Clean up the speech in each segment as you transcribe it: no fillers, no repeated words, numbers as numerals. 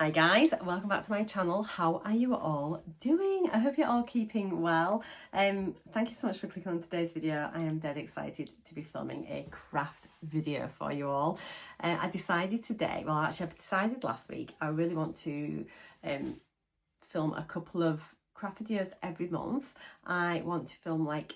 Hi guys, welcome back to my channel. How are you all doing? I hope you're all keeping well. Thank you so much for clicking on today's video. I am dead excited to be filming a craft video for you all. I decided today, well actually I decided last week, I really want to film a couple of craft videos every month. I want to film like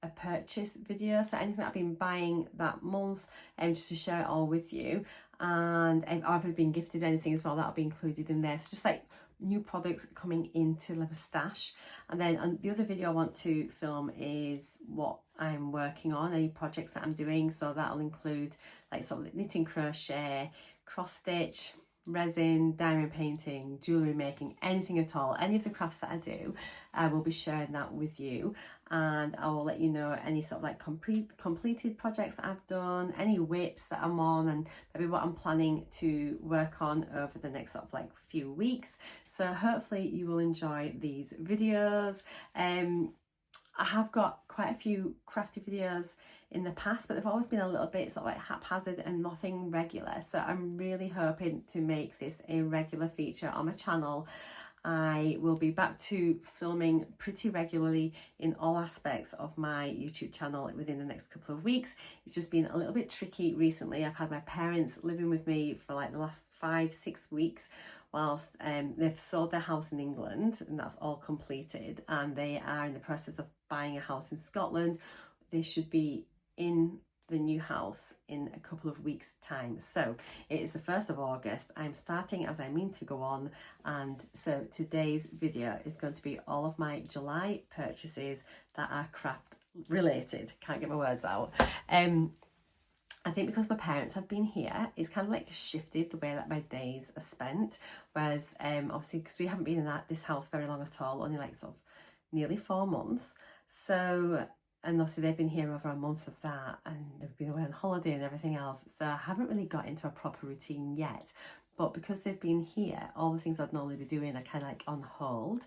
a purchase video, so anything that I've been buying that month, just to share it all with you. And if I've been gifted anything as well, that'll be included in there. So just like new products coming into my stash. And then the other video I want to film is what I'm working on, any projects that I'm doing. So that'll include like sort of knitting, crochet, cross stitch, resin, diamond painting, jewellery making, anything at all. Any of the crafts that I do, I will be sharing that with you, and I will let you know any sort of like completed projects that I've done, any whips that I'm on, and maybe what I'm planning to work on over the next sort of like few weeks. So hopefully you will enjoy these videos. I have got quite a few crafty videos in the past, but they've always been a little bit sort of like haphazard and nothing regular. So I'm really hoping to make this a regular feature on my channel. I will be back to filming pretty regularly in all aspects of my YouTube channel within the next couple of weeks. It's just been a little bit tricky recently. I've had my parents living with me for like the last 5-6 weeks whilst they've sold their house in England, and that's all completed, and they are in the process of buying a house in Scotland. They should be in the new house in a couple of weeks time. So it is the 1st of August. I'm starting as I mean to go on, and so today's video is going to be all of my July purchases that are craft related. Can't get my words out. I think because my parents have been here, it's kind of like shifted the way that my days are spent. Whereas obviously because we haven't been in this house very long at all, only like sort of nearly 4 months. So, and obviously they've been here over a month of that, and they've been away on holiday and everything else. So I haven't really got into a proper routine yet. But because they've been here, all the things I'd normally be doing are kind of like on hold.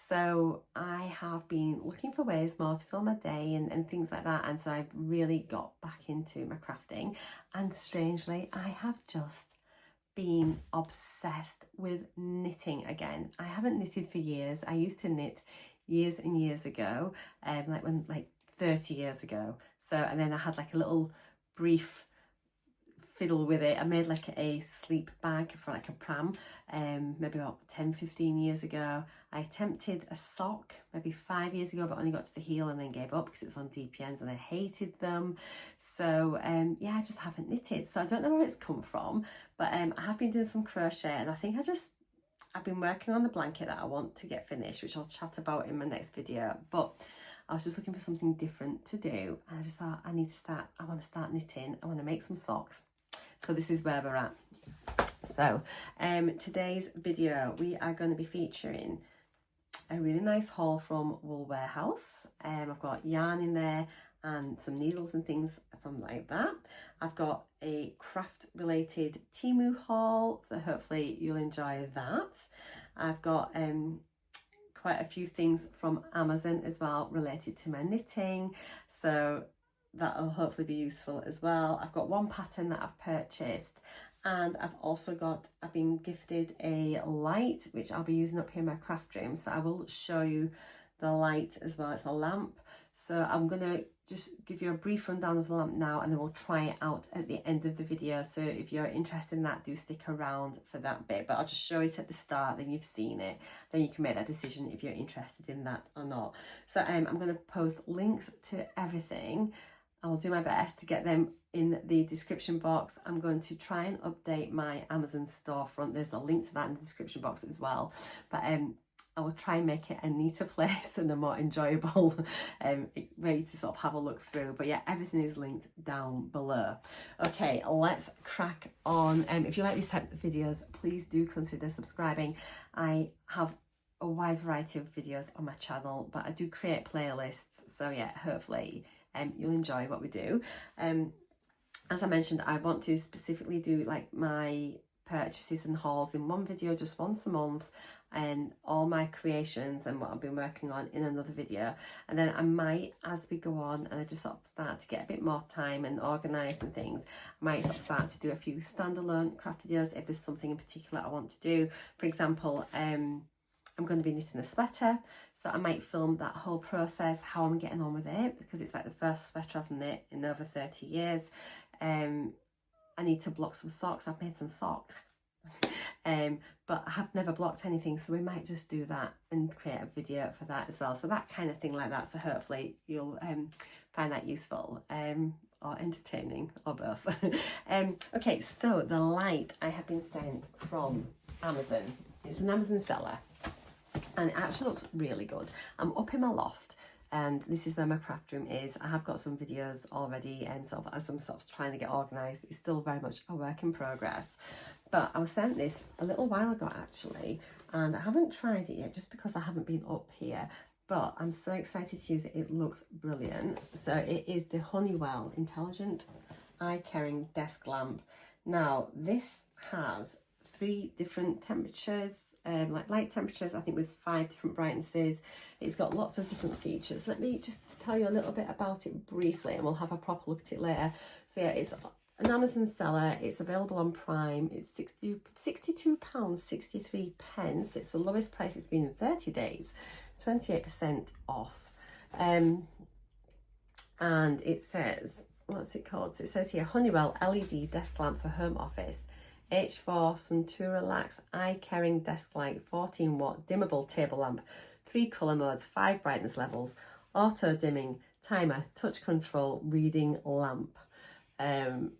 So I have been looking for ways more to fill my day and things like that. And so I've really got back into my crafting. And strangely, I have just been obsessed with knitting again. I haven't knitted for years. I used to knit years and years ago, like 30 years ago. So, and then I had like a little brief fiddle with it. I made like a sleep bag for like a pram maybe about 10-15 years ago. I attempted a sock maybe 5 years ago, but only got to the heel and then gave up because it was on DPNs and I hated them. So yeah, I just haven't knitted. So I don't know where it's come from, but I have been doing some crochet, and I think I've been working on the blanket that I want to get finished, which I'll chat about in my next video. But I was just looking for something different to do, and I just thought I want to start knitting. I want to make some socks. So this is where we're at. So today's video, we are going to be featuring a really nice haul from Wool Warehouse. I've got yarn in there and some needles and things from like that. I've got a craft related TEMU haul, so hopefully you'll enjoy that. I've got quite a few things from Amazon as well related to my knitting, so that'll hopefully be useful as well. I've got one pattern that I've purchased, and I've been gifted a light which I'll be using up here in my craft room, so I will show you the light as well. It's a lamp, so I'm gonna just give you a brief rundown of the lamp now, and then we'll try it out at the end of the video. So if you're interested in that, do stick around for that bit, but I'll just show it at the start, then you've seen it, then you can make that decision if you're interested in that or not. So I'm going to post links to everything. I'll do my best to get them in the description box. I'm going to try and update my Amazon storefront. There's a link to that in the description box as well. But I will try and make it a neater place and a more enjoyable way to sort of have a look through. But yeah, everything is linked down below. Okay, let's crack on. If you like these type of videos, please do consider subscribing. I have a wide variety of videos on my channel, but I do create playlists. So yeah, hopefully you'll enjoy what we do. As I mentioned, I want to specifically do like my purchases and hauls in one video just once a month, and all my creations and what I've been working on in another video. And then I might, as we go on and I just sort of start to get a bit more time and organised and things, I might sort of start to do a few standalone craft videos if there's something in particular I want to do. For example, I'm going to be knitting a sweater, so I might film that whole process, how I'm getting on with it, because it's like the first sweater I've knit in over 30 years. I need to block some socks. I've made some socks. But I have never blocked anything, so we might just do that and create a video for that as well. So that kind of thing like that. So hopefully you'll find that useful or entertaining, or both. Okay, so the light I have been sent from Amazon. It's an Amazon seller, and it actually looks really good. I'm up in my loft, and this is where my craft room is. I have got some videos already, and sort of as I'm sort of trying to get organised, it's still very much a work in progress. But I was sent this a little while ago actually, and I haven't tried it yet just because I haven't been up here. But I'm so excited to use it. It looks brilliant. So it is the Honeywell Intelligent Eye Caring Desk Lamp. Now this has 3 different temperatures, like light temperatures, I think with 5 different brightnesses. It's got lots of different features. Let me just tell you a little bit about it briefly, and we'll have a proper look at it later. So yeah, it's an Amazon seller. It's available on Prime. It's £62.63. It's the lowest price it's been in 30 days, 28% off. And it says, what's it called? So it says here, Honeywell LED desk lamp for home office. H4 Sun 2 Relax Eye Caring Desk Light 14 watt dimmable table lamp, 3 colour modes, 5 brightness levels, auto dimming, timer, touch control, reading lamp. And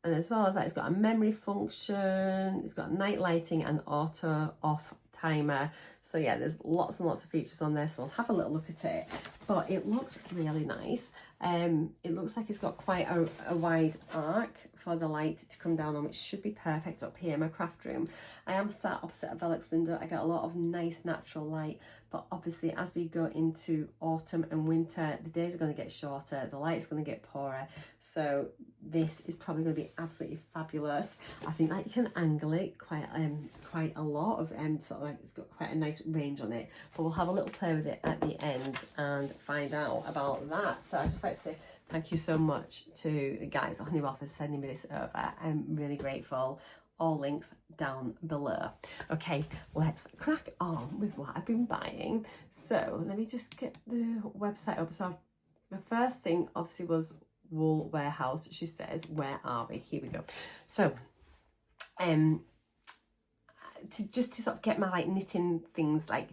as well as that, it's got a memory function, it's got night lighting and auto off timer. So yeah, there's lots and lots of features on this. So we'll have a little look at it, but it looks really nice. It looks like it's got quite a wide arc for the light to come down on, which should be perfect up here in my craft room. I am sat opposite a Velux window. I get a lot of nice natural light, but obviously as we go into autumn and winter, the days are going to get shorter, the light's going to get poorer. So this is probably going to be absolutely fabulous. I think like you can angle it quite a lot of sort of like it's got quite a nice range on it. But we'll have a little play with it at the end and find out about that. So I just like to say thank you so much to the guys at Honeywell for sending me this over. I'm really grateful. All links down below. Okay, let's crack on with what I've been buying. So let me just get the website up. So the first thing obviously was Wool Warehouse. She says, where are we? Here we go. So to sort of get my like knitting things like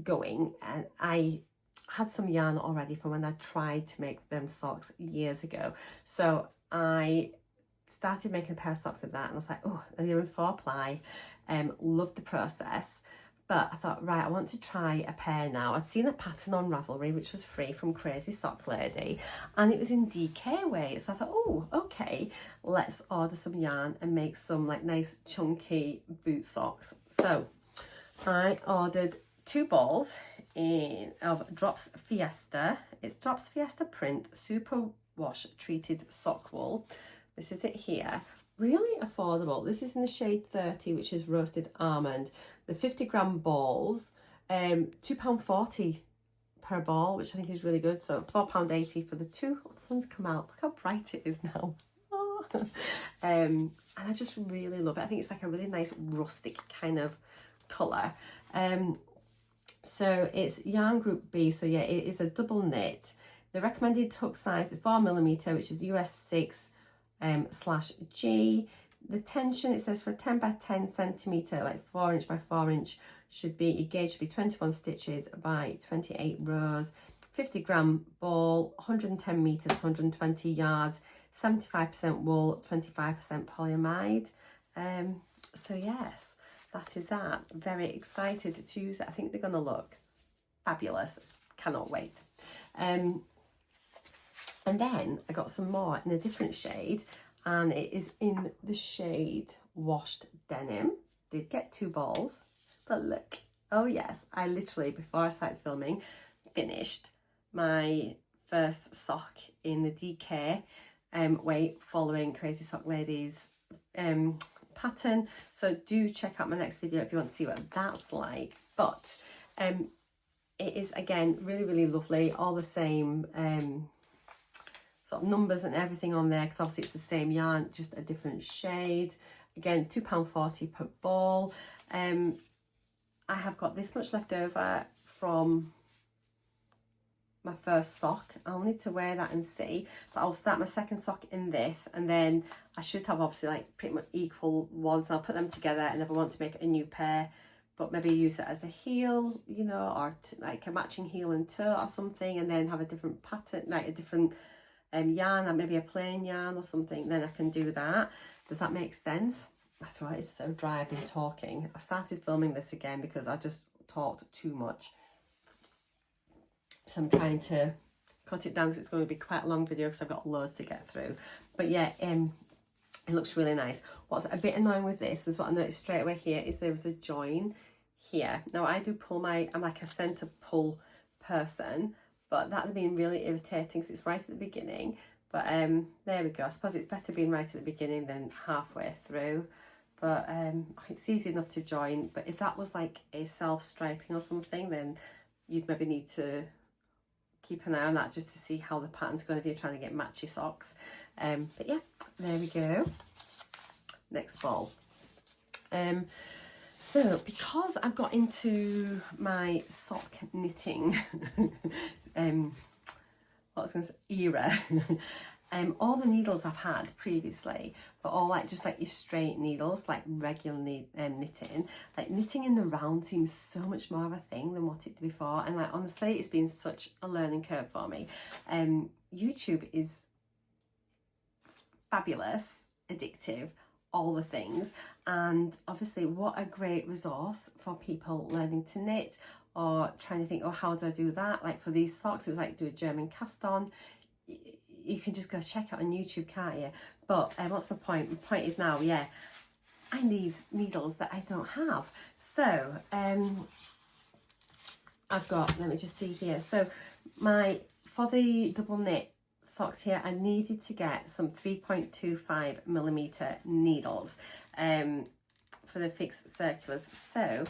going, and I had some yarn already from when I tried to make them socks years ago. So I started making a pair of socks with that, and I was like, oh, they're in 4-ply. Loved the process. But I thought, right, I want to try a pair now. I'd seen a pattern on Ravelry, which was free from Crazy Sock Lady, and it was in DK weight. So I thought, oh, okay, let's order some yarn and make some like nice chunky boot socks. So I ordered 2 balls of Drops Fiesta. It's Drops Fiesta print super wash treated sock wool. This is it here. Really affordable. This is in the shade 30, which is roasted almond. The 50-gram balls, £2.40 per ball, which I think is really good. So £4.80 for the 2. Oh, the sun's come out. Look how bright it is now. Oh. And I just really love it. I think it's like a really nice rustic kind of colour. So it's yarn group B. So yeah, it is a double knit. The recommended tuck size is 4mm, which is US 6 /G. The tension, it says for a 10 by 10 centimetre, like 4 inch by 4 inch, should be, your gauge should be 21 stitches by 28 rows. 50-gram ball, 110 metres, 120 yards, 75% wool, 25% polyamide. So yes, that is that. Very excited to use it. I think they're going to look fabulous. Cannot wait. And then I got some more in a different shade, and it is in the shade Washed Denim. Did get 2 balls, but look, oh yes, I literally, before I started filming, finished my first sock in the DK weight following Crazy Sock Lady's pattern. So do check out my next video if you want to see what that's like. But it is, again, really lovely. All the same sort of numbers and everything on there, because obviously it's the same yarn, just a different shade. Again, £2.40 per ball. I have got this much left over from my first sock. I'll need to wear that and see, but I'll start my second sock in this, and then I should have obviously like pretty much equal ones. I'll put them together, and if I want to make a new pair, but maybe use it as a heel, you know, or like a matching heel and toe or something, and then have a different pattern, like a different yarn, or maybe a plain yarn or something, then I can do that. Does that make sense? My throat is so dry, I've been talking. I started filming this again because I just talked too much. So I'm trying to cut it down because it's going to be quite a long video because I've got loads to get through. But yeah, it looks really nice. What's a bit annoying with this was what I noticed straight away here is there was a join here. Now I do pull I'm like a centre pull person, but that would been really irritating because it's right at the beginning. But there we go. I suppose it's better being right at the beginning than halfway through. But it's easy enough to join. But if that was like a self-striping or something, then you'd maybe need to keep an eye on that just to see how the pattern's going if you're trying to get matchy socks. But yeah, there we go. Next ball. So because I've got into my sock knitting era, all the needles I've had previously were all like just like your straight needles, like regular knitting. Like knitting in the round seems so much more of a thing than what it did before, and like honestly it's been such a learning curve for me. YouTube is fabulous, addictive, all the things, and obviously what a great resource for people learning to knit or trying to think, oh, how do I do that? Like for these socks, it was like do a German cast on. You can just go check it on YouTube, can't you? But what's my point? My point is now, yeah, I need needles that I don't have. So I've got, let me just see here. So for the double knit socks here, I needed to get some 3.25mm needles for the fixed circulars. So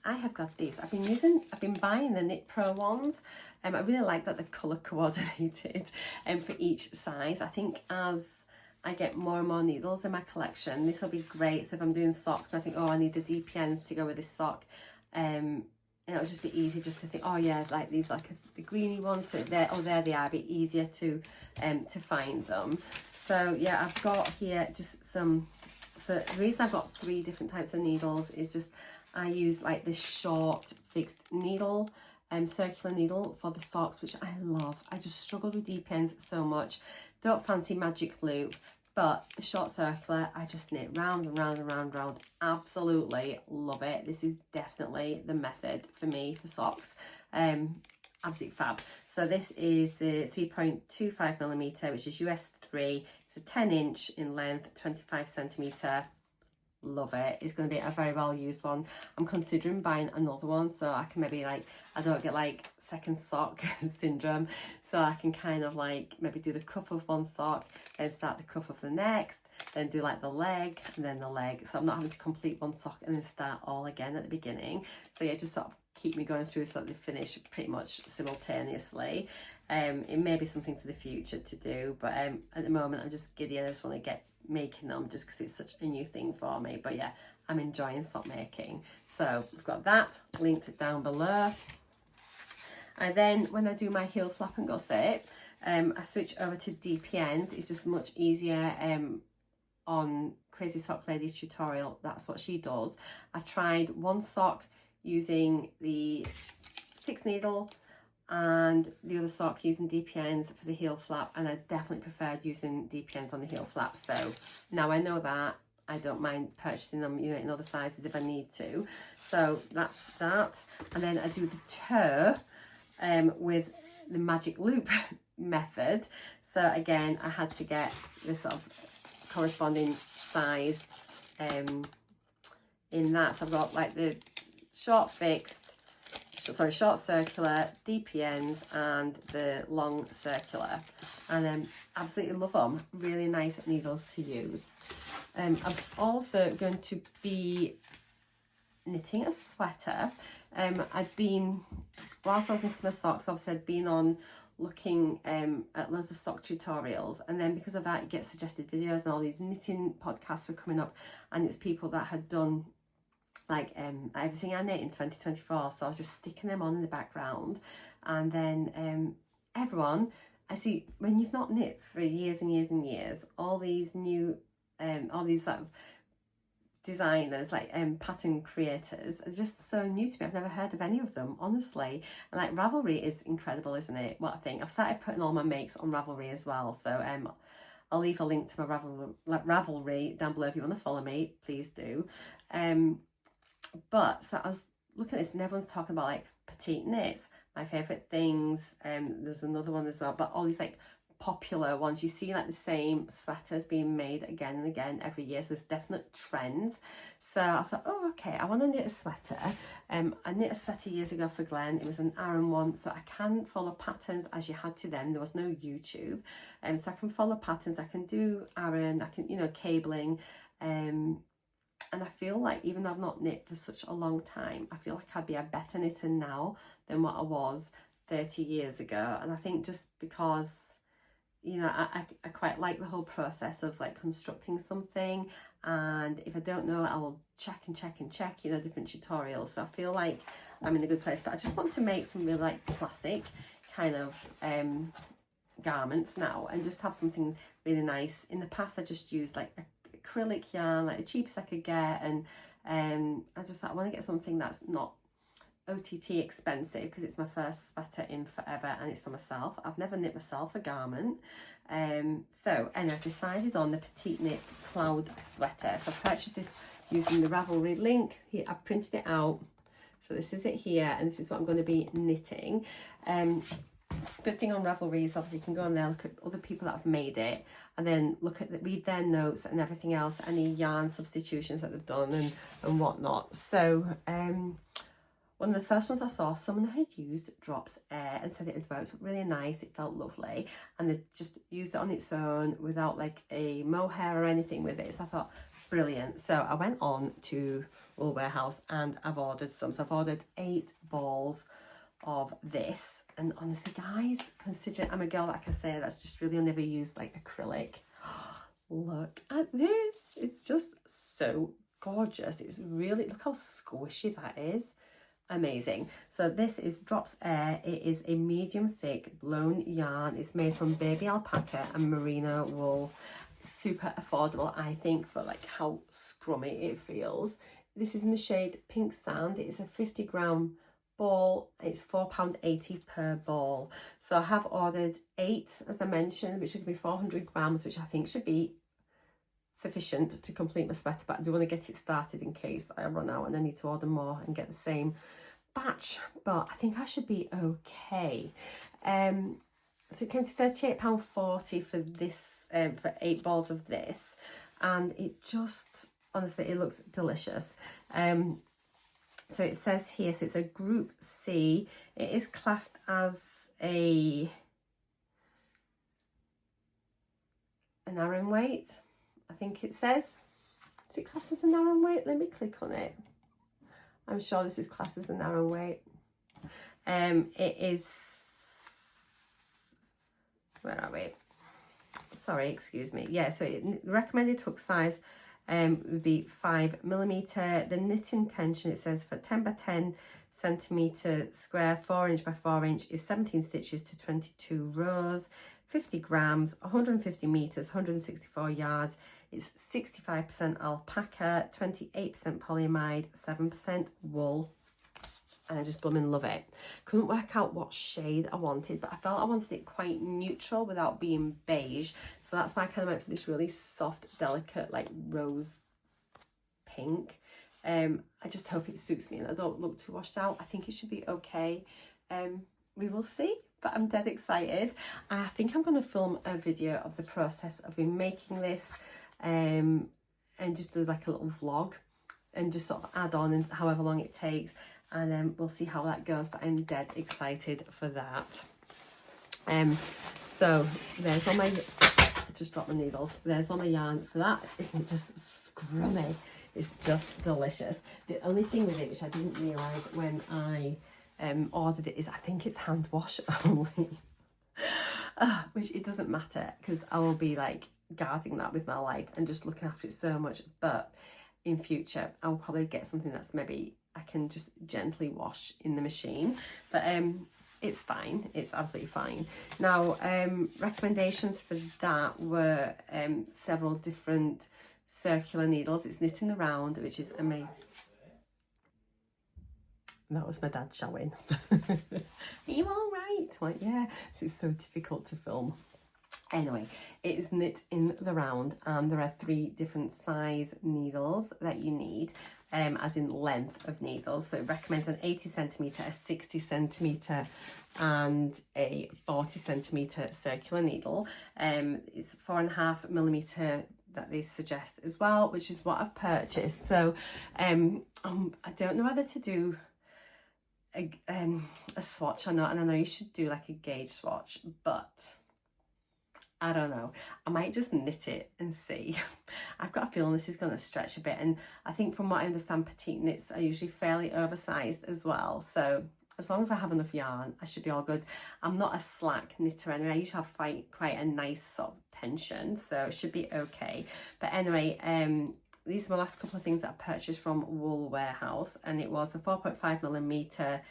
I have got these. I've been buying the Knit Pro ones. I really like that they're colour coordinated for each size. I think as I get more and more needles in my collection, this will be great. So if I'm doing socks and I think, oh, I need the DPNs to go with this sock, and it'll just be easy just to think, oh yeah, like these, like the greeny ones, so there they are, a bit easier to find them. So yeah, I've got here just some, so the reason I've got 3 different types of needles is just I use like this short fixed needle, circular needle for the socks, which I love. I just struggle with DPNs so much. Don't fancy magic loop, but the short circular, I just knit round and round and round and round. Absolutely love it. This is definitely the method for me for socks. Absolutely fab. So this is the 3.25mm, which is US 3. It's a 10-inch in length, 25cm. Love it. It's going to be a very well used one. I'm considering buying another one so I can maybe like, I don't get like second sock syndrome, so I can kind of like maybe do the cuff of one sock, then start the cuff of the next, then do like the leg and then the leg, so I'm not having to complete one sock and then start all again at the beginning. So yeah, just sort of keep me going through so that they finish pretty much simultaneously. It may be something for the future to do, but at the moment I'm just giddy and I just want to get making them just because it's such a new thing for me. But yeah, I'm enjoying sock making. So we've got that linked down below. And then when I do my heel flap and gusset, I switch over to DPNs. It's just much easier on Crazy Sock Lady's tutorial. That's what she does. I tried one sock using the fixed needle and the other sock using DPNs for the heel flap, and I definitely preferred using DPNs on the heel flap. So now I know that, I don't mind purchasing them, you know, in other sizes if I need to. So that's that. And then I do the toe with the magic loop method. So again, I had to get this sort of corresponding size in that. So I've got like the short circular, DPNs and the long circular, and absolutely love them. Really nice needles to use. I'm also going to be knitting a sweater. Whilst I was knitting my socks, obviously I'd been on looking at loads of sock tutorials, and then because of that you get suggested videos and all these knitting podcasts were coming up, and it's people that had done like everything I knit in 2024, so I was just sticking them on in the background. And then everyone, I see, when you've not knit for years and years and years, all these new all these sort of designers, like pattern creators, are just so new to me. I've never heard of any of them, honestly. And like Ravelry is incredible, isn't it? What I think, I've started putting all my makes on Ravelry as well, so I'll leave a link to my Ravelry down below if you want to follow me, please do. But so I was looking at this and everyone's talking about like petite knits, my favourite things. There's another one as well, but all these like popular ones, you see like the same sweaters being made again and again every year, so there's definite trends. So I thought, oh okay, I want to knit a sweater. I knit a sweater years ago for Glenn. It was an Aran one, so I can follow patterns as you had to then. There was no YouTube, so I can follow patterns. I can do Aran, I can, you know, cabling, and I feel like even though I've not knit for such a long time, I feel like I'd be a better knitter now than what I was 30 years ago. And I think just because, you know, I quite like the whole process of like constructing something, and if I don't know, I will check and check and check, you know, different tutorials. So I feel like I'm in a good place, but I just want to make some really like classic kind of garments now, and just have something really nice. In the past I just used like acrylic yarn, like the cheapest I could get, and I want to get something that's not OTT expensive, because it's my first sweater in forever and it's for myself. I've never knit myself a garment, and I've decided on the petite knit cloud sweater. So I purchased this using the Ravelry link here. I've printed it out, so this is it here, and this is what I'm going to be knitting. Good thing on Ravelry is obviously you can go on there, look at other people that have made it, and then read their notes and everything else, any yarn substitutions that they've done and whatnot. So one of the first ones I saw, someone had used Drops Air and said it had worked really nice, it felt lovely, and they just used it on its own without like a mohair or anything with it. So I thought, brilliant. So I went on to Wool Warehouse and I've ordered some. So I've ordered 8 balls of this. And honestly guys, considering I'm a girl, like I say, that's just really never used like acrylic, look at this, it's just so gorgeous. It's really, look how squishy that is, amazing. So this is Drops Air. It is a medium thick blown yarn. It's made from baby alpaca and merino wool. Super affordable, I think, for like how scrummy it feels. This is in the shade Pink Sand. It's a 50-gram ball. It's £4.80 per ball. So I have ordered 8, as I mentioned, which should be 400 grams, which I think should be sufficient to complete my sweater, but I do want to get it started in case I run out and I need to order more and get the same batch, but I think I should be okay. So it came to £38.40 for this, for 8 balls of this, and it just, honestly, it looks delicious. So it says here, so it's a group C. It is classed as an Aran weight, I think it says. Is it classed as an Aran weight? Let me click on it. I'm sure this is classed as an Aran weight. It is, where are we? Sorry, excuse me. Yeah, so the recommended hook size would be 5mm. The knitting tension, it says, for 10 by 10 centimetre square, 4 inch by 4 inch, is 17 stitches to 22 rows, 50 grams, 150 meters, 164 yards. It's 65% alpaca, 28% polyamide, 7% wool, and I just blooming love it. Couldn't work out what shade I wanted, but I felt I wanted it quite neutral without being beige, so that's why I kind of went for this really soft, delicate, like rose pink. I just hope it suits me and I don't look too washed out. I think it should be okay. We will see, but I'm dead excited. I think I'm going to film a video of the process of me making this, and just do like a little vlog and just sort of add on and however long it takes, and then we'll see how that goes, but I'm dead excited for that. So there's all my just dropped my needles. There's all my yarn for that. Isn't it just scrummy? It's just delicious. The only thing with it, which I didn't realise when I ordered it, is I think it's hand wash only. Which it doesn't matter, because I will be like guarding that with my life and just looking after it so much. But in future, I'll probably get something that's maybe I can just gently wash in the machine. But it's fine. It's absolutely fine. Now, recommendations for that were several different circular needles. It's knitting the round, which is amazing. That was my dad showing. Are you all right? Like, yeah. So it's so difficult to film. Anyway, it is knit in the round, and there are 3 different size needles that you need, as in length of needles. So it recommends an 80 centimetre, a 60 centimetre and a 40 centimetre circular needle. It's 4.5 millimetre that they suggest as well, which is what I've purchased. So I don't know whether to do a swatch or not, and I know you should do like a gauge swatch, but I don't know. I might just knit it and see. I've got a feeling this is going to stretch a bit, and I think from what I understand, petite knits are usually fairly oversized as well. So as long as I have enough yarn, I should be all good. I'm not a slack knitter anyway. I usually have quite a nice sort of tension, so it should be okay. But anyway, these are the last couple of things that I purchased from Wool Warehouse, and it was a 4.5 millimetre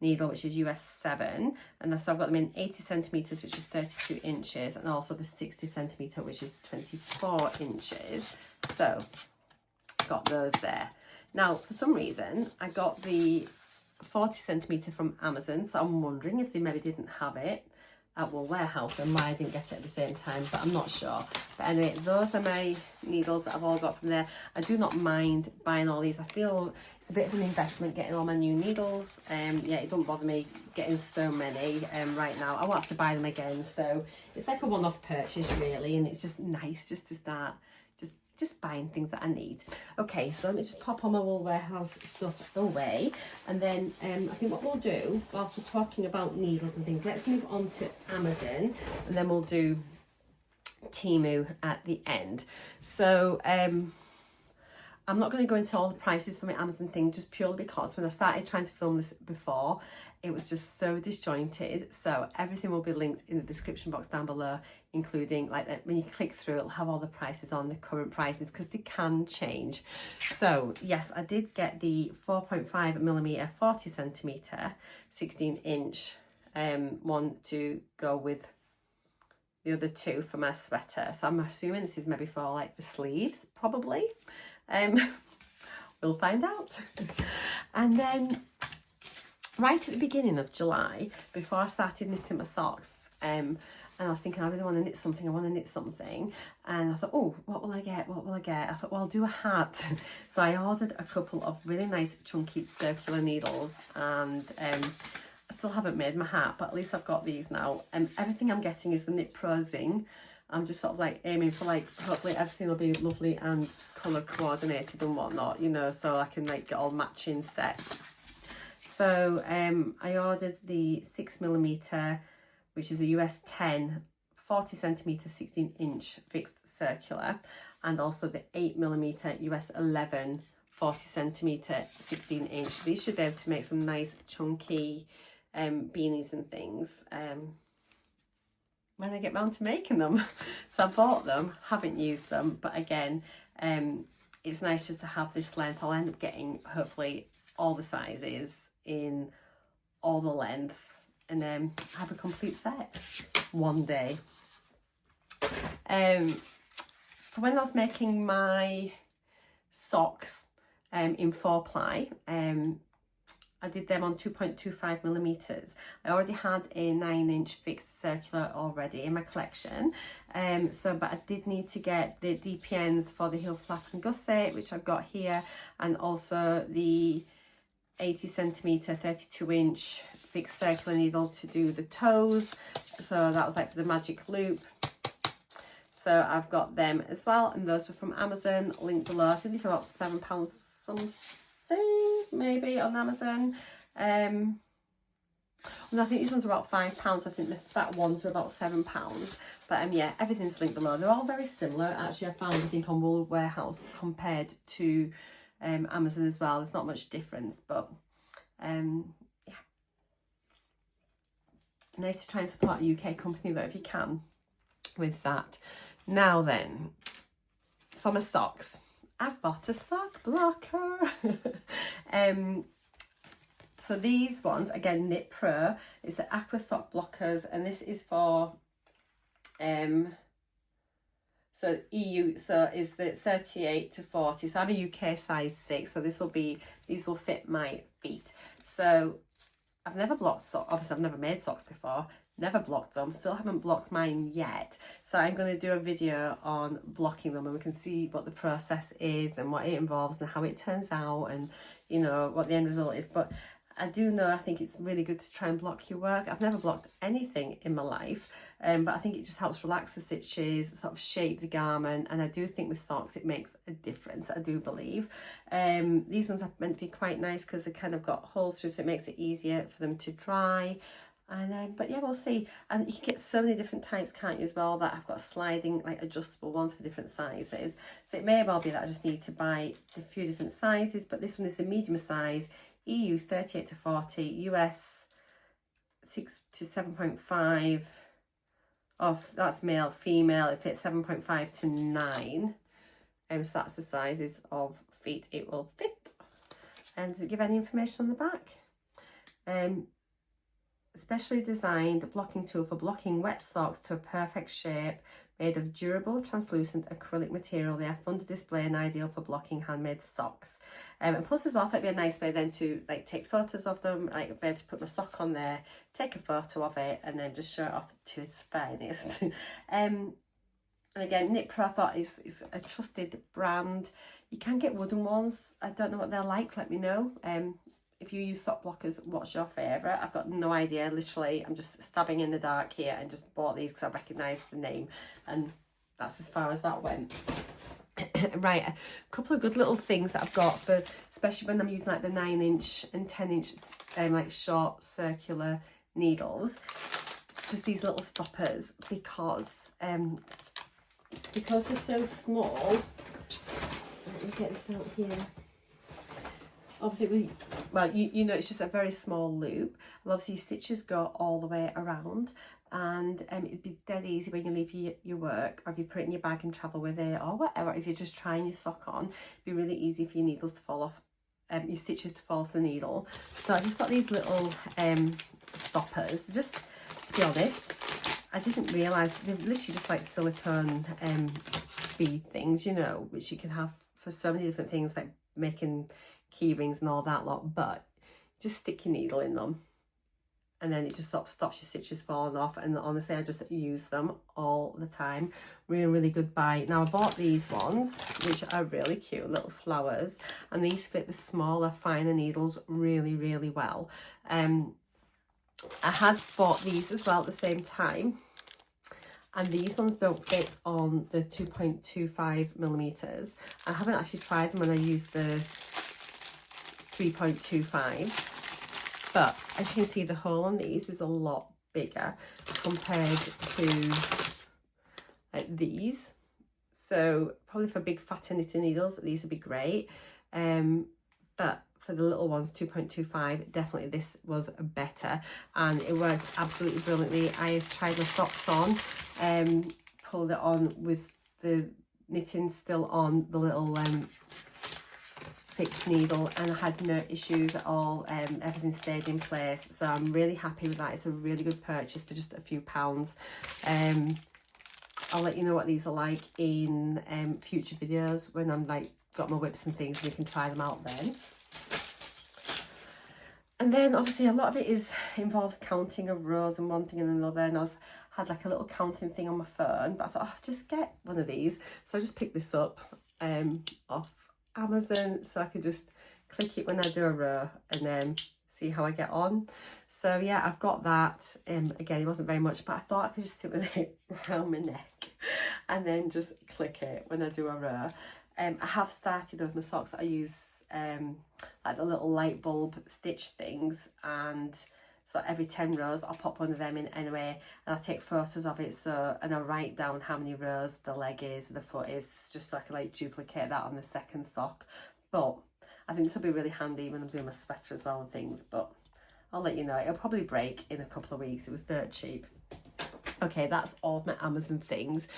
needle, which is US 7, and so I've got them in 80 centimetres, which is 32 inches, and also the 60 centimetre, which is 24 inches. So got those there. Now, for some reason, I got the 40 centimetre from Amazon, so I'm wondering if they maybe didn't have it at Wool Warehouse and why I didn't get it at the same time, but I'm not sure. But anyway, those are my needles that I've all got from there. I do not mind buying all these. I feel it's a bit of an investment getting all my new needles. Yeah, it doesn't bother me getting so many right now. I won't have to buy them again, so it's like a one-off purchase really, and it's just nice just to start just buying things that I need. Okay, so let me just pop all my Wool Warehouse stuff away, and then I think what we'll do, whilst we're talking about needles and things, let's move on to Amazon, and then we'll do TEMU at the end. So I'm not going to go into all the prices for my Amazon thing, just purely because when I started trying to film this before, it was just so disjointed. So everything will be linked in the description box down below, including like when you click through, it'll have all the prices on, the current prices, because they can change. So yes, I did get the 4.5 millimetre, 40 centimetre, 16 inch one to go with the other 2 for my sweater. So I'm assuming this is maybe for like the sleeves, probably. We'll find out. And then right at the beginning of July, before I started knitting my socks, and I was thinking, I really want to knit something, and I thought, oh, what will I get? I thought, well, I'll do a hat. So I ordered a couple of really nice chunky circular needles, and I still haven't made my hat, but at least I've got these now. And everything I'm getting is the Knit Pro Zing. I'm just sort of like aiming for like, hopefully everything will be lovely and colour coordinated and whatnot, you know, so I can like get all matching sets. So I ordered the 6 millimetre, which is a US 10, 40 centimetre, 16 inch fixed circular, and also the 8 millimetre US 11, 40 centimetre, 16 inch. These should be able to make some nice chunky beanies and things when I get round to making them. So I bought them, haven't used them, but again, it's nice just to have this length. I'll end up getting hopefully all the sizes in all the lengths, and then have a complete set one day. For when I was making my socks in 4-ply, I did them on 2.25 millimetres. I already had a 9-inch fixed circular already in my collection. But I did need to get the DPNs for the heel flap and gusset, which I've got here, and also the 80 centimetre, 32 inch fixed circular needle to do the toes. So that was like for the magic loop. So I've got them as well, and those were from Amazon, linked below. I think these are about £7 something maybe on Amazon. And I think these ones are about £5. I think the fat ones are about £7. But yeah, everything's linked below. They're all very similar. Actually, I found, I think, on Wool Warehouse compared to Amazon as well. There's not much difference, but yeah. Nice to try and support a UK company though, if you can, with that. Now then, for my socks, I've bought a sock blocker. So these ones, again, Knit Pro, it's the Aqua Sock Blockers, and this is for, so EU, so is the 38 to 40. So I'm a UK size 6, so these will fit my feet. So I've never blocked socks, obviously I've never made socks before, never blocked them, still haven't blocked mine yet. So I'm going to do a video on blocking them, and we can see what the process is and what it involves and how it turns out, and you know what the end result is. But I do know, I think it's really good to try and block your work. I've never blocked anything in my life, but I think it just helps relax the stitches, sort of shape the garment, and I do think with socks it makes a difference, I do believe. These ones are meant to be quite nice because they kind of got holes through, so it makes it easier for them to dry. And but yeah, we'll see. And you can get so many different types, can't you, as well, that I've got sliding, like adjustable ones for different sizes. So it may well be that I just need to buy a few different sizes, but this one is the medium size, EU 38 to 40, US 6 to 7.5. Oh, that's male, female, it fits 7.5 to 9. So that's the sizes of feet it will fit. And does it give any information on the back? Specially designed blocking tool for blocking wet socks to a perfect shape, made of durable, translucent acrylic material. They are fun to display and ideal for blocking handmade socks. And plus as well, I thought it'd be a nice way then to like take photos of them, like be able to put my sock on there, take a photo of it, and then just show it off to its finest. And again, Knit Pro I thought is a trusted brand. You can get wooden ones. I don't know what they're like, let me know. If you use sock blockers, what's your favourite? I've got no idea, literally. I'm just stabbing in the dark here and just bought these because I recognise the name, and that's as far as that went. Right, a couple of good little things that I've got for, especially when I'm using like the 9-inch and 10-inch like short circular needles. Just these little stoppers, because they're so small. Let me get this out here. Obviously, you know, it's just a very small loop, and obviously your stitches go all the way around, and it'd be dead easy when you leave your work, or if you put it in your bag and travel with it, or whatever. If you're just trying your sock on, it'd be really easy for your needles to fall off, your stitches to fall off the needle. So I just got these little stoppers. Just to be honest, I didn't realise they're literally just like silicone bead things, you know, which you can have for so many different things, like making key rings and all that lot. But just stick your needle in them, and then it just sort of stops your stitches falling off. And honestly, I just use them all the time. Really good buy. Now I bought these ones, which are really cute, little flowers, and these fit the smaller, finer needles really well. I had bought these as well at the same time, and these ones don't fit on the 2.25mm. I haven't actually tried them when I used the 3.25, but as you can see, the hole on these is a lot bigger compared to like these. So probably for big fat knitting needles, these would be great. But for the little ones, 2.25, definitely this was better, and it worked absolutely brilliantly. I have tried my socks on, pulled it on with the knitting still on the little fixed needle, and I had no issues at all. Everything stayed in place, so I'm really happy with that. It's a really good purchase for just a few pounds. I'll let you know what these are like in future videos when I'm like got my whips and things, and you can try them out then. And then obviously a lot of it involves counting of rows and one thing and another, and I had like a little counting thing on my phone, but I thought, oh, just get one of these. So I just picked this up off Amazon, so I could just click it when I do a row and then see how I get on. So yeah, I've got that. Again, it wasn't very much, but I thought I could just sit with it around my neck and then just click it when I do a row. I have started with my socks. I use like the little light bulb stitch things, and So every 10 rows, I'll pop one of them in anyway, and I'll take photos of it. So, and I'll write down how many rows the leg is, the foot is, just so I can like duplicate that on the second sock. But I think this will be really handy when I'm doing my sweater as well and things, but I'll let you know. It'll probably break in a couple of weeks. It was dirt cheap. Okay, that's all of my Amazon things.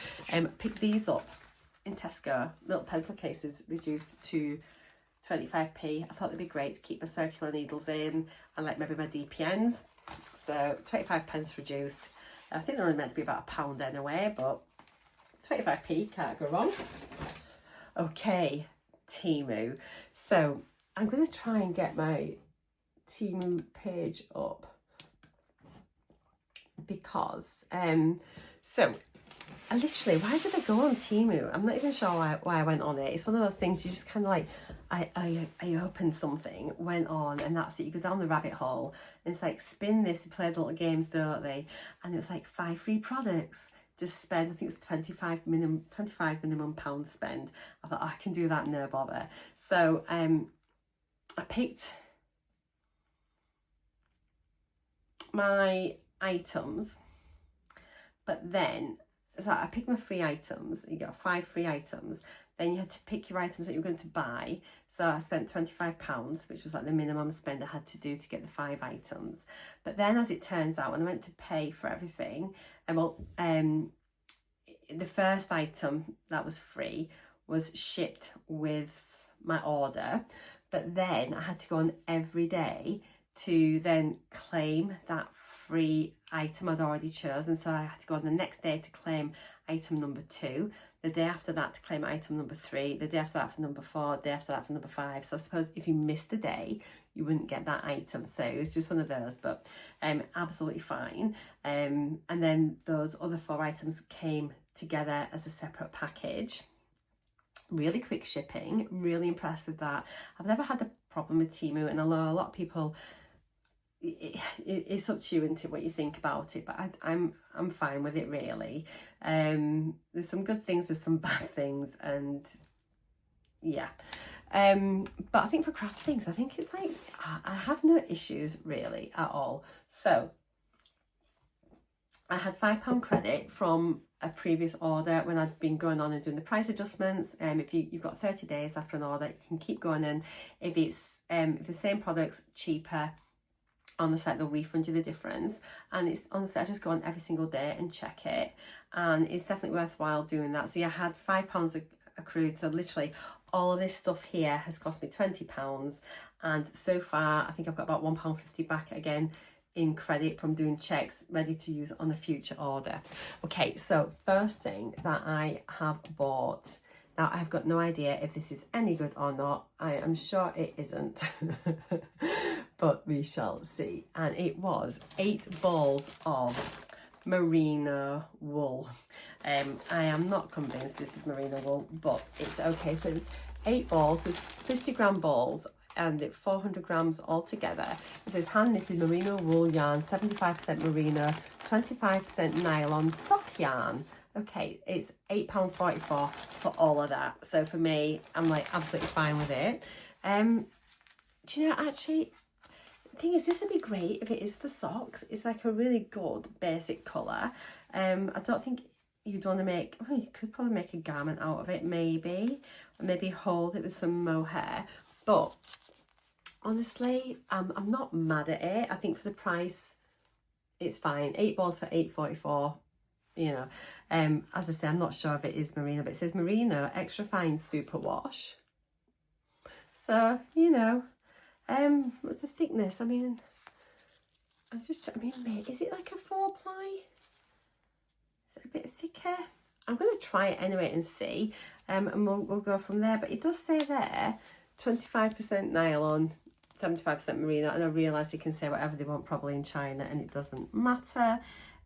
Pick these up in Tesco. Little pencil cases reduced to 25p. I thought they'd be great to keep my circular needles in and like maybe my DPNs. So 25 pence reduced. I think they're only meant to be about £1 anyway, but 25p, can't go wrong. Okay, TEMU. So I'm going to try and get my TEMU page up because so I literally, why did I go on TEMU? I'm not even sure why I went on it. It's one of those things you just kind of like, I opened something, went on, and that's it. You go down the rabbit hole, and it's like, spin this, they play little games, don't they? And it's like 5 free products. Just spend, I think it's 25 minimum pound spend. I thought, oh, I can do that, no bother. So I picked my items, but then, so I picked my free items. You got 5 free items. Then you had to pick your items that you were going to buy. So I spent £25, which was like the minimum spend I had to do to get the 5 items. But then, as it turns out, when I went to pay for everything, the first item that was free was shipped with my order. But then I had to go on every day to then claim that free item I'd already chosen. So I had to go on the next day to claim item number 2, the day after that to claim item number 3, the day after that for number 4, the day after that for number 5. So I suppose if you missed a day, you wouldn't get that item. So it was just one of those, but absolutely fine. And then those other 4 items came together as a separate package. Really quick shipping, really impressed with that. I've never had a problem with TEMU, and although a lot of people, it's up to you into what you think about it, but I'm fine with it really. There's some good things, there's some bad things, and yeah. But I think for craft things, I think it's like, I have no issues really at all. So I had £5 credit from a previous order when I'd been going on and doing the price adjustments. If you've got 30 days after an order, you can keep going in. If it's if the same product's cheaper on the site, they'll refund you the difference. And it's honestly, I just go on every single day and check it, and it's definitely worthwhile doing that. So yeah, I had £5 accrued, so literally all of this stuff here has cost me £20, and so far I think I've got about £1.50 back again in credit from doing checks, ready to use on a future order. Okay, so first thing that I have bought, now I've got no idea if this is any good or not. I am sure it isn't, but we shall see. And it was 8 balls of merino wool. I am not convinced this is merino wool, but it's okay. So it's 8 balls, so it's 50-gram balls, and 400 grams altogether. It says hand knitted merino wool yarn, 75% merino, 25% nylon sock yarn. Okay, it's £8.44 for all of that. So for me, I'm like absolutely fine with it. Do you know, actually, the thing is, this would be great if it is for socks. It's like a really good basic colour. I don't think you'd want to make, well, you could probably make a garment out of it, maybe, or maybe hold it with some mohair. But honestly, I'm not mad at it. I think for the price, it's fine. 8 balls for £8.44. You know, as I say, I'm not sure if it is merino, but it says merino extra fine superwash. So, you know, what's the thickness? I mean, is it like a 4-ply? Is it a bit thicker? I'm going to try it anyway and see, and we'll go from there. But it does say there 25% nylon, 75% merino, and I realise they can say whatever they want probably in China, and it doesn't matter.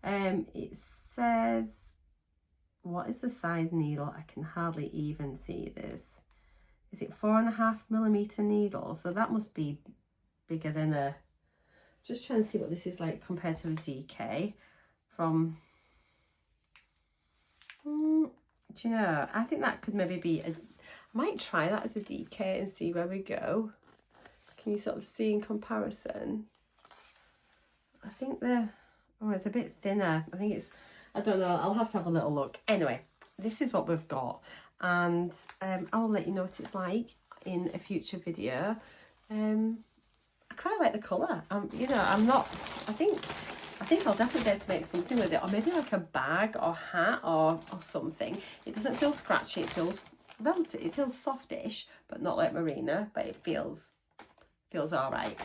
It says, what is the size needle? I can hardly even see this. Is it 4.5mm needle? So that must be bigger than a, just trying to see what this is like compared to the DK from, do you know, I think that could maybe be I might try that as a DK and see where we go. Can you sort of see in comparison? I think they're, oh, it's a bit thinner. I think it's, I don't know, I'll have to have a little look. Anyway, this is what we've got, and I'll let you know what it's like in a future video. I quite like the colour. You know, I'm not, I think I'll definitely be able to make something with it, or maybe like a bag or hat or something. It doesn't feel scratchy, it feels relative, it feels softish, but not like Marina, but it feels all right.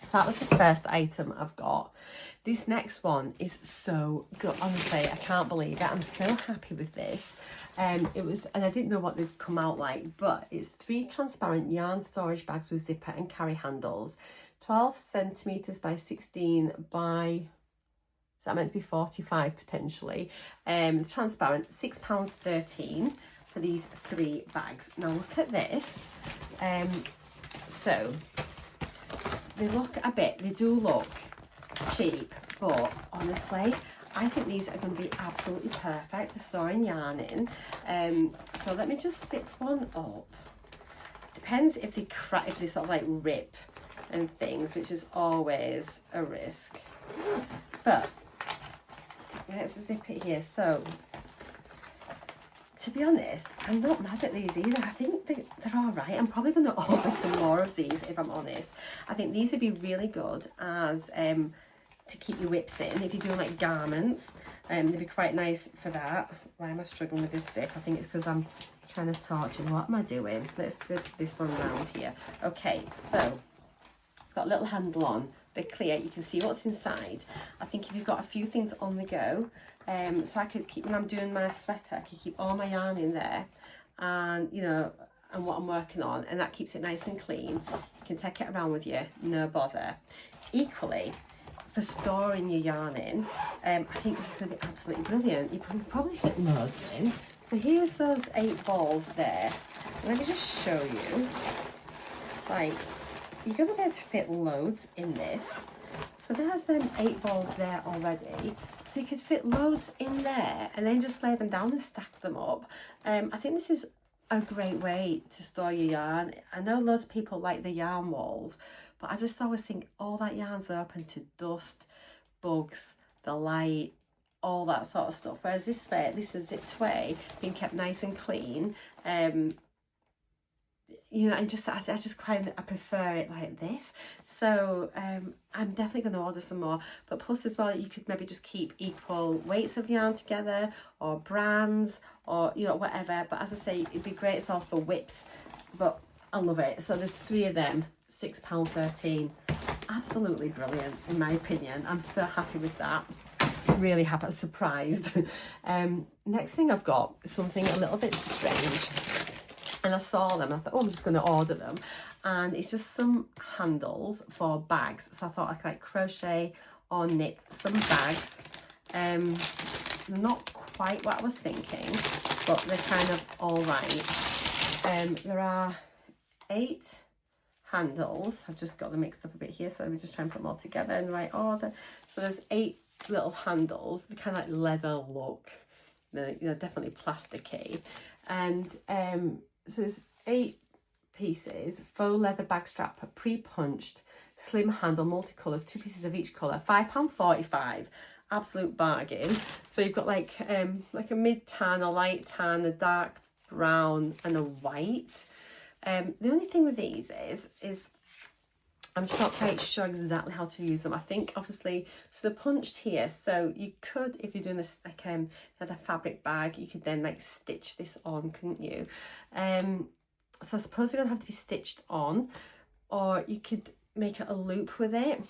So that was the first item I've got. This next one is so good. Honestly, I can't believe it. I'm so happy with this. It was, and I didn't know what they'd come out like, but it's 3 transparent yarn storage bags with zipper and carry handles. 12 centimetres by 16 by, is that meant to be 45 potentially? Transparent, £6.13 for these 3 bags. Now look at this. So they look a bit, they do look cheap, but honestly, I think these are going to be absolutely perfect for storing yarn in. So let me just zip one up. Depends if they crack, if they sort of like rip and things, which is always a risk. But let's zip it here. So to be honest, I'm not mad at these either. I think they're all right. I'm probably going to order some more of these if I'm honest. I think these would be really good as to keep your whips in if you're doing like garments. They'd be quite nice for that. Why am I struggling with this zip? I think it's because I'm trying to torture. What am I doing? Let's zip this one around here. Okay, so got a little handle on. They're clear, you can see what's inside. I think if you've got a few things on the go, so I could keep, when I'm doing my sweater, I could keep all my yarn in there, and you know, and what I'm working on, and that keeps it nice and clean. You can take it around with you, no bother. Equally, for storing your yarn in, I think this is going to be absolutely brilliant. You can probably fit loads in. So here's those 8 balls there. Let me just show you. Like, you're going to be able to fit loads in this. So there's them 8 balls there already. So you could fit loads in there and then just lay them down and stack them up. I think this is a great way to store your yarn. I know loads of people like the yarn walls, but I just always think all that yarn's open to dust, bugs, the light, all that sort of stuff. Whereas this way, at least the zipped way, being kept nice and clean, you know, and just I prefer it like this. So I'm definitely going to order some more. But plus as well, you could maybe just keep equal weights of yarn together, or brands, or you know, whatever. But as I say, it'd be great as well for whips. But I love it. So there's 3 of them, £6.13. Absolutely brilliant in my opinion. I'm so happy with that. Really happy. I'm surprised. Next thing I've got is something a little bit strange. And I saw them, I thought, oh, I'm just going to order them. And it's just some handles for bags. So I thought I could like crochet or knit some bags. Not quite what I was thinking, but they're kind of all right. There are 8 handles. I've just got them mixed up a bit here, so let me just try and put them all together in the right order. So there's 8 little handles. They kind of like leather look, you know, definitely plasticky. And so there's 8 pieces, faux leather bag strap, pre-punched, slim handle, multicolours, 2 pieces of each colour, £5.45, absolute bargain. So you've got like a mid tan, a light tan, a dark brown, and a white. The only thing with these is I'm just not quite sure exactly how to use them. I think obviously, so they're punched here, so you could, if you're doing this like a fabric bag, you could then like stitch this on, couldn't you? So I suppose they're gonna have to be stitched on, or you could make it a loop with it,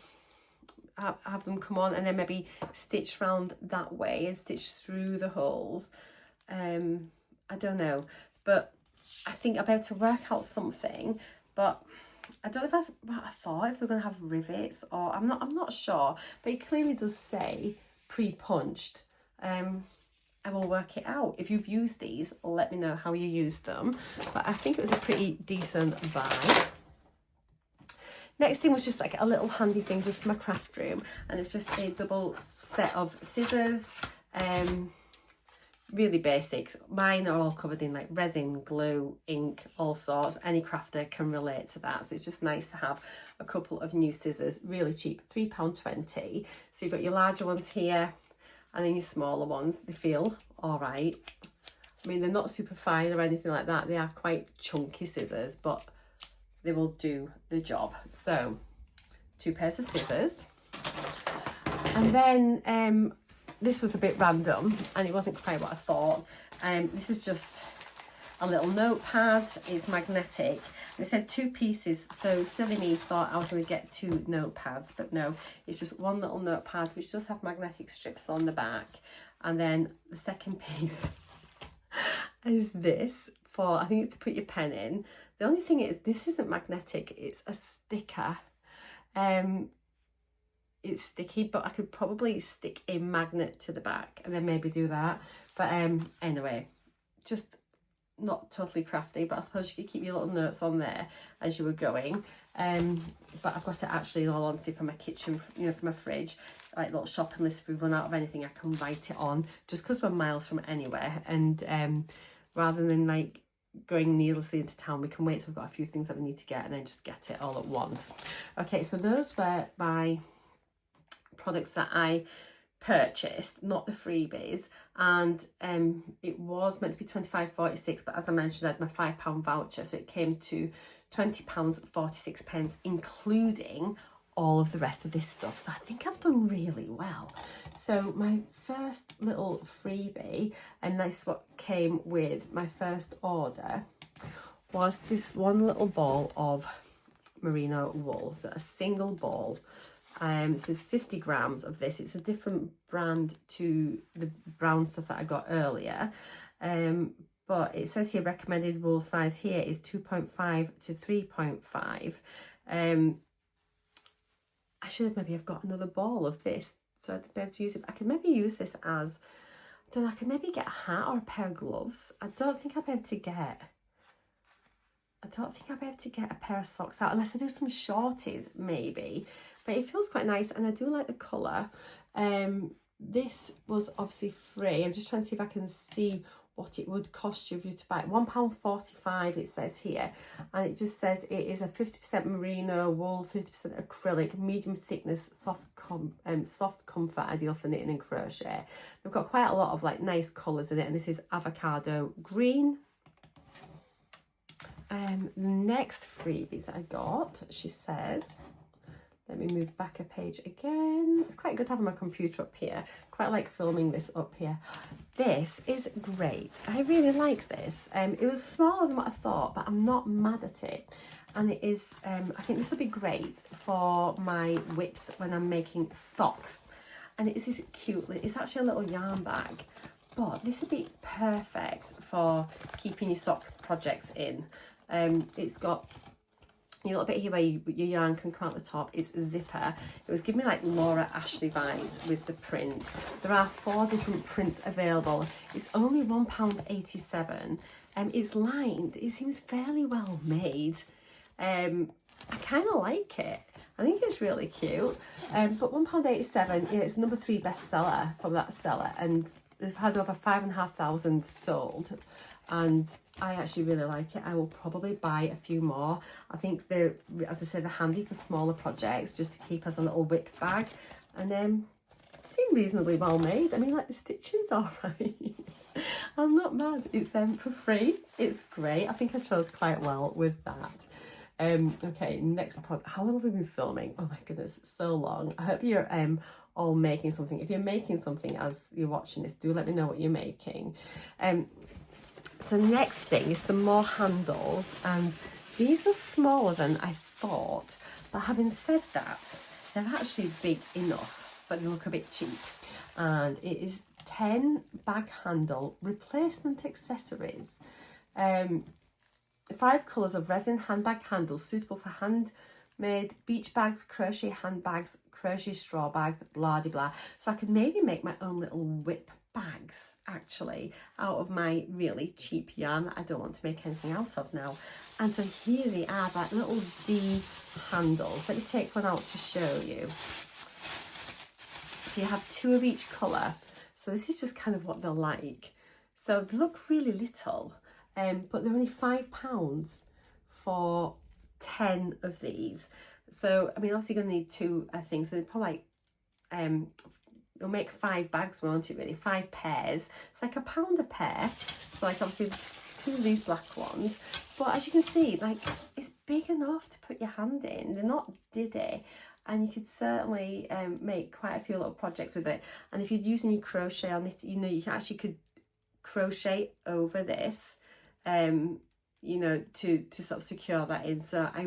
have them come on, and then maybe stitch round that way and stitch through the holes. I don't know, but I think I'll be able to work out something, but I don't know if I thought if they're going to have rivets, or I'm not sure, but it clearly does say pre-punched. I will work it out. If you've used these, let me know how you used them, but I think it was a pretty decent buy. Next thing was just like a little handy thing just for my craft room, and it's just a double set of scissors. really basics. Mine are all covered in like resin, glue, ink, all sorts. Any crafter can relate to that. So it's just nice to have a couple of new scissors, really cheap, £3.20. So you've got your larger ones here and then your smaller ones. They feel all right. I mean, they're not super fine or anything like that. They are quite chunky scissors, but they will do the job. So 2 pairs of scissors. And then this was a bit random and it wasn't quite what I thought. This is just a little notepad. It's magnetic. It said 2 pieces, so silly me thought I was going to get 2 notepads, but no, it's just one little notepad which does have magnetic strips on the back. And then the second piece is this for, I think it's to put your pen in. The only thing is this isn't magnetic, it's a sticker. It's sticky, but I could probably stick a magnet to the back and then maybe do that. But anyway, just not totally crafty, but I suppose you could keep your little notes on there as you were going. But I've got it actually, in all honesty, for my kitchen, you know, for my fridge, like little shopping list. If we run out of anything, I can write it on, just because we're miles from anywhere. And rather than like going needlessly into town, we can wait till we've got a few things that we need to get and then just get it all at once. Okay, so those were my products that I purchased, not the freebies, and it was meant to be £25.46, but as I mentioned, I had my £5 voucher, so it came to £20.46, including all of the rest of this stuff. So I think I've done really well. So my first little freebie, and this is what came with my first order, was this one little ball of merino wool. So a single ball. This is 50 grams of this. It's a different brand to the brown stuff that I got earlier. But it says here recommended wool size here is 2.5 to 3.5. I should have maybe have got another ball of this so I'd be able to use it. I could maybe use this as, I don't know, I could maybe get a hat or a pair of gloves. I don't think I'll be able to get a pair of socks out unless I do some shorties maybe. But it feels quite nice and I do like the colour. This was obviously free. I'm just trying to see if I can see what it would cost you if you to buy it. £1.45 it says here, and it just says it is a 50% merino wool, 50% acrylic, medium thickness, soft comfort, ideal for knitting and crochet. They've got quite a lot of like nice colours in it, and this is avocado green. The next freebies I got, she says, let me move back a page again. It's quite good having my computer up here. Quite like filming this up here. This is great. I really like this. It was smaller than what I thought, but I'm not mad at it. And it is, I think this will be great for my whips when I'm making socks. And it is this cute, it's actually a little yarn bag, but this would be perfect for keeping your sock projects in. It's got your little bit here where your yarn can come out the top. It's a zipper. It was giving me like Laura Ashley vibes with the print. There are 4 different prints available. It's only £1.87. It's lined. It seems fairly well made. I kind of like it. I think it's really cute. But £1.87, it's number 3 bestseller from that seller, and they've had over 5,500 sold. And I actually really like it. I will probably buy a few more. I think they're, as I said, they're handy for smaller projects, just to keep as a little whip bag. And seem reasonably well made. I mean, like the stitching's all right. I'm not mad. It's for free. It's great. I think I chose quite well with that. Okay, next product. How long have we been filming? Oh my goodness, so long. I hope you're all making something. If you're making something as you're watching this, do let me know what you're making. So the next thing is some more handles, and these were smaller than I thought, but having said that, they're actually big enough, but they look a bit cheap. And it is 10 bag handle replacement accessories. 5 colours of resin handbag handles suitable for handmade beach bags, crochet handbags, crochet straw bags, blah de blah. So I could maybe make my own little whip bags actually out of my really cheap yarn that I don't want to make anything out of now. And so here they are, that little D handles. Let me take one out to show you. So you have 2 of each colour. So this is just kind of what they're like. So they look really little, but they're only £5 for 10 of these. So I mean, obviously you're gonna need 2, I think, so they're probably like it'll make 5 bags, won't it, really? 5 pairs. It's like £1 a pair. So like obviously 2 of these black ones. But as you can see, like it's big enough to put your hand in. They're not diddy. And you could certainly make quite a few little projects with it. And if you're using your crochet on it, you know, you could crochet over this, you know, to sort of secure that in. So I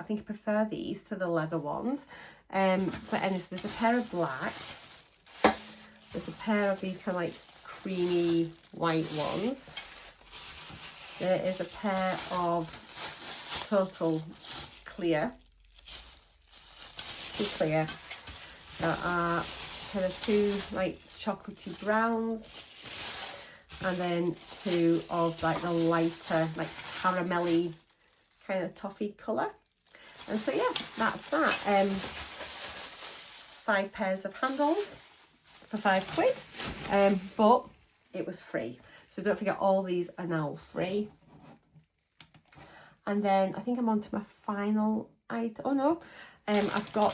think I prefer these to the leather ones. But anyway, so there's a pair of black. There's a pair of these kind of like creamy white ones. There is a pair of total clear. Clear. There are kind of 2 like chocolatey browns, and then 2 of like the lighter, like caramelly kind of toffee colour. And so yeah, that's that. 5 pairs of handles for £5, but it was free. So don't forget, all these are now free. And then I think I'm on to my final item. Oh no, I've got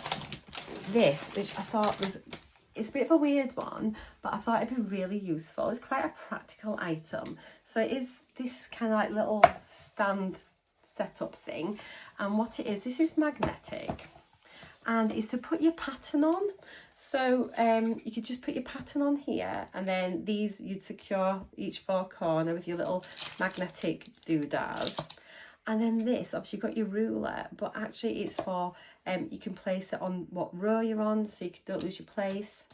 this, which I thought it's a bit of a weird one, but I thought it'd be really useful. It's quite a practical item. So it is this kind of like little stand setup thing. And what it is, this is magnetic. And it's to put your pattern on. So you could just put your pattern on here, and then these you'd secure each 4 corner with your little magnetic doodads. And then this, obviously you've got your ruler, but actually it's for, you can place it on what row you're on, so you don't lose your place.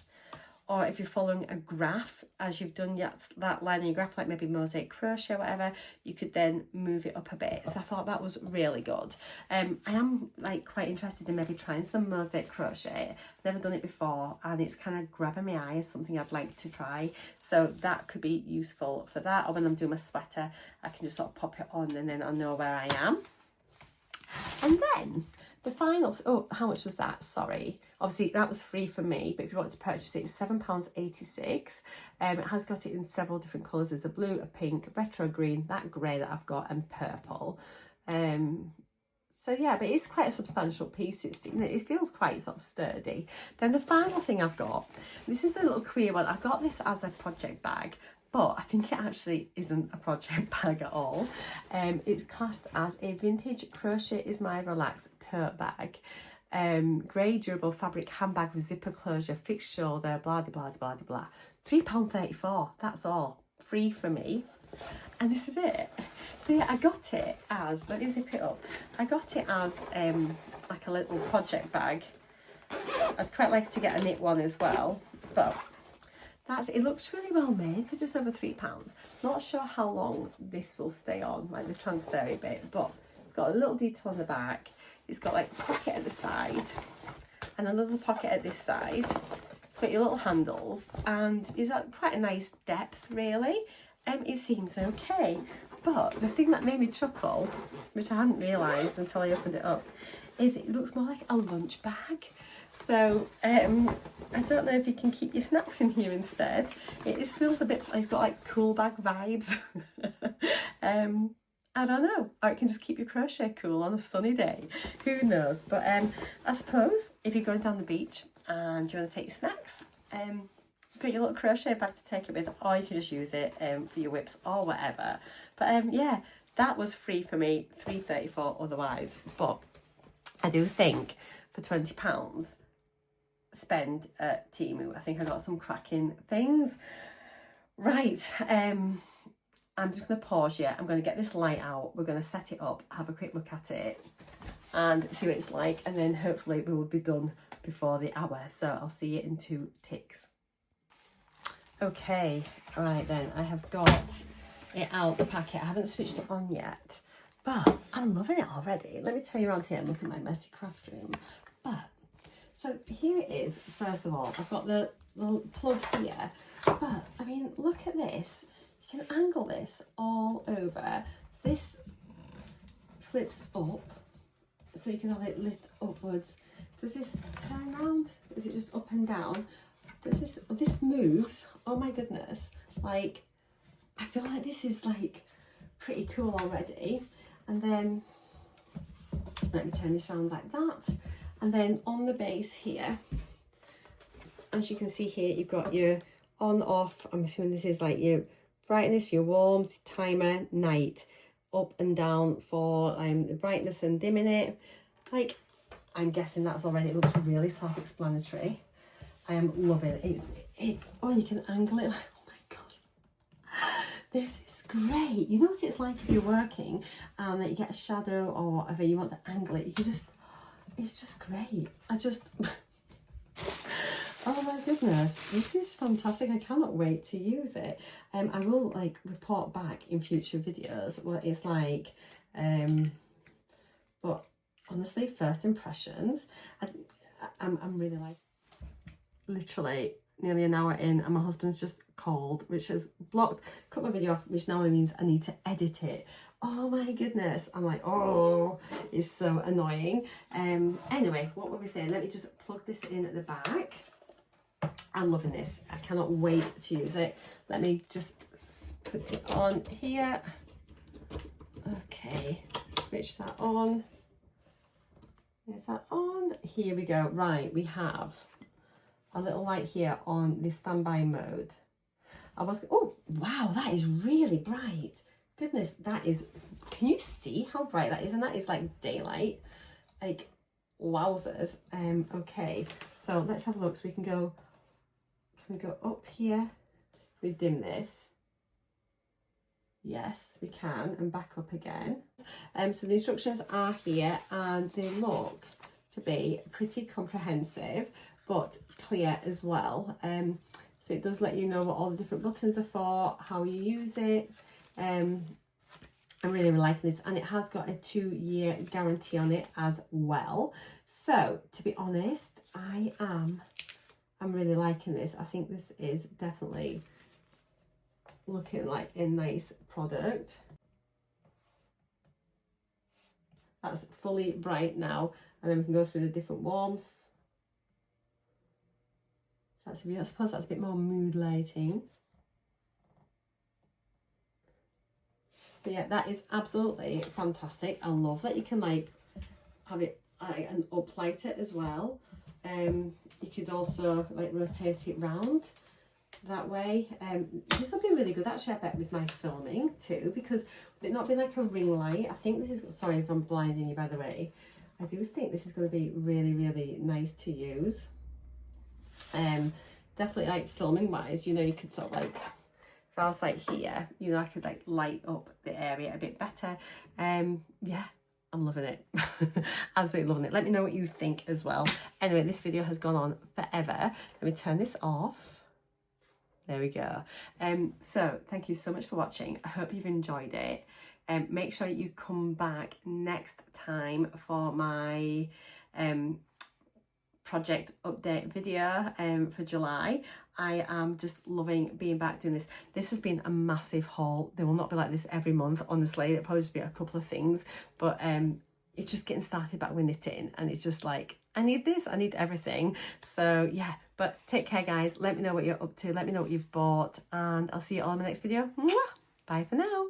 Or if you're following a graph, as you've done that line in your graph, like maybe mosaic crochet or whatever, you could then move it up a bit. So I thought that was really good. I am like quite interested in maybe trying some mosaic crochet. I've never done it before, and it's kind of grabbing my eye as something I'd like to try. So that could be useful for that. Or when I'm doing my sweater, I can just sort of pop it on, and then I'll know where I am. And then the final, oh, how much was that? Sorry. Obviously, that was free for me, but if you want to purchase it, it's £7.86. It has got it in several different colours. There's a blue, a pink, retro green, that grey that I've got, and purple. So yeah, but it's quite a substantial piece. It's, you know, it feels quite sort of sturdy. Then the final thing I've got, this is a little queer one. I've got this as a project bag, but I think it actually isn't a project bag at all. It's classed as a vintage crochet is my relax tote bag. Grey durable fabric handbag with zipper closure, fixed shoulder, blah blah blah blah blah. £3.34. That's all free for me, and this is it. So yeah, I got it as, let me zip it up. I got it as like a little project bag. I'd quite like to get a knit one as well, but it looks really well made for just over £3. Not sure how long this will stay on, like the transferry bit, but it's got a little detail on the back. It's got like a pocket at the side and another pocket at this side. It's got your little handles, and it's at quite a nice depth, really. It seems okay. But the thing that made me chuckle, which I hadn't realised until I opened it up, is it looks more like a lunch bag. So I don't know if you can keep your snacks in here instead. It just feels a bit, it's got like cool bag vibes. I don't know, or it can just keep your crochet cool on a sunny day. Who knows? But I suppose if you're going down the beach and you want to take your snacks, put your little crochet bag to take it with, or you can just use it for your whips or whatever. But yeah, that was free for me, £3.34 otherwise. But I do think for £20, spend at TEMU. I think I got some cracking things. Right, I'm just going to pause here. I'm going to get this light out. We're going to set it up, have a quick look at it and see what it's like. And then hopefully we will be done before the hour. So I'll see you in 2 ticks. Okay, all right then. I have got it out the packet. I haven't switched it on yet, but I'm loving it already. Let me turn you around here and look at my messy craft room. But, so here it is. First of all, I've got the little plug here. But, I mean, look at this. You can angle this all over. This flips up, so you can have it lit upwards. Does this turn around? Is it just up and down? Does this moves? Oh my goodness! Like I feel like this is like pretty cool already. And then let me turn this around like that. And then on the base here, as you can see here, you've got your on off. I'm assuming this is like your brightness, your warmth, timer, night, up and down for the brightness and dimming it. Like, I'm guessing that's already, it looks really self-explanatory. I am loving it. Oh, you can angle it like, oh my God. This is great. You know what it's like if you're working and you get a shadow or whatever, you want to angle it. You just, it's just great. Oh my goodness, this is fantastic. I cannot wait to use it. I will like report back in future videos what it's like. But honestly, first impressions, I'm really like, literally nearly an hour in and my husband's just called, which has cut my video off, which now means I need to edit it. Oh my goodness, I'm like, oh, it's so annoying. Anyway, what were we saying? Let me just plug this in at the back. I'm loving this. I cannot wait to use it. Let me just put it on here. Okay, switch that on. Is that on? Here we go. Right, we have a little light here on the standby mode. Oh, wow, that is really bright. Goodness, that is, can you see how bright that is? And that is like daylight, like wowzers. Okay, so let's have a look. So we can go up here? We dim this. Yes, we can, and back up again. So the instructions are here and they look to be pretty comprehensive, but clear as well. So it does let you know what all the different buttons are for, how you use it. I'm really liking this, and it has got a 2-year guarantee on it as well. So to be honest, I'm really liking this. I think this is definitely looking like a nice product. That's fully bright now, and then we can go through the different warmths. I suppose that's a bit more mood lighting. But yeah, that is absolutely fantastic. I love that you can like have it and uplight it as well. You could also like rotate it round that way. This will be really good actually, I bet, with my filming too, because with it not being like a ring light, I think this is, sorry if I'm blinding you by the way, I do think this is going to be really, really nice to use. Definitely like filming wise, you know, you could sort of like, if I was like here, you know, I could like light up the area a bit better. Yeah, I'm loving it. Absolutely loving it. Let me know what you think as well. Anyway, this video has gone on forever. Let me turn this off. There we go. So thank you so much for watching. I hope you've enjoyed it. Make sure you come back next time for my project update video for July. I am just loving being back doing this. This has been a massive haul. They will not be like this every month, honestly. It'll probably just be a couple of things, but it's just getting started back with knitting, and it's just like, I need this, I need everything. So yeah, but take care guys. Let me know what you're up to. Let me know what you've bought, and I'll see you all in my next video. Mwah! Bye for now.